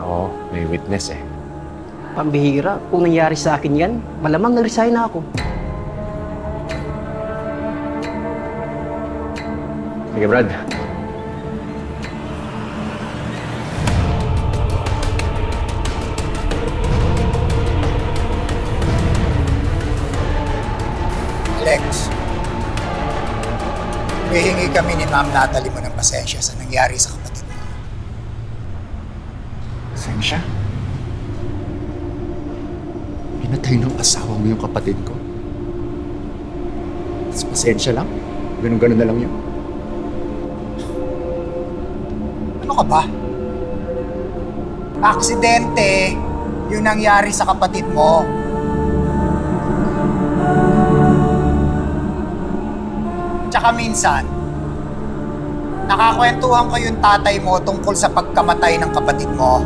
Oo, may witness eh. Pambihira, kung nangyari sa akin yan, malamang nag-resign na ako. Sige, Brad. Alex, hihingi kami ni Ma'am Natalie mo ng pasensya sa nangyari sa kapatid mo. Pasensya. Pinatay ng asawa mo yung kapatid ko. Mas pasensya lang. Ganun-ganun na lang yun. Ano ka ba? Aksidente yung nangyari sa kapatid mo. Tsaka minsan, nakakwentuhan ko yung tatay mo tungkol sa pagkamatay ng kapatid mo.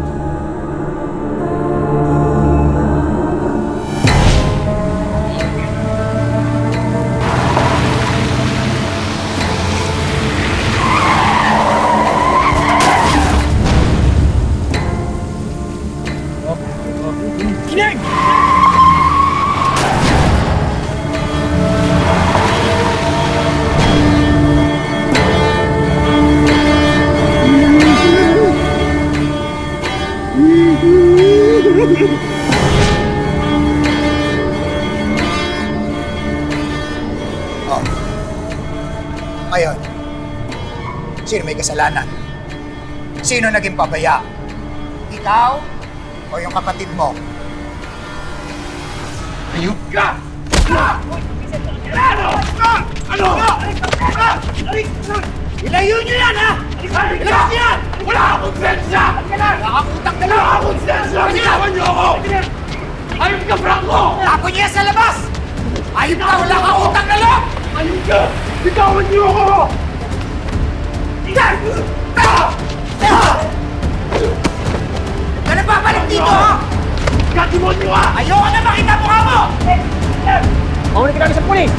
Oh. Ngayon, sino may kasalanan? Sino naging pabaya? Ikaw o yung kapatid mo? Ayun! Ilayo nyo yan, ha! Ilayo nyo yan! Wala akong sensya! Nakakutang na lang! Wala akong sensya! Bitawan nyo ako! Ayun ka, Franco! Ako niya sa labas! Ayun ka, wala kang utang na lang! Ayun ka! Bitawan nyo ako! Yan! Ka na babalik dito, ha? Katimon nyo, ha! Ayoko na makita mukha mo! Mauna ka namin sa pulis!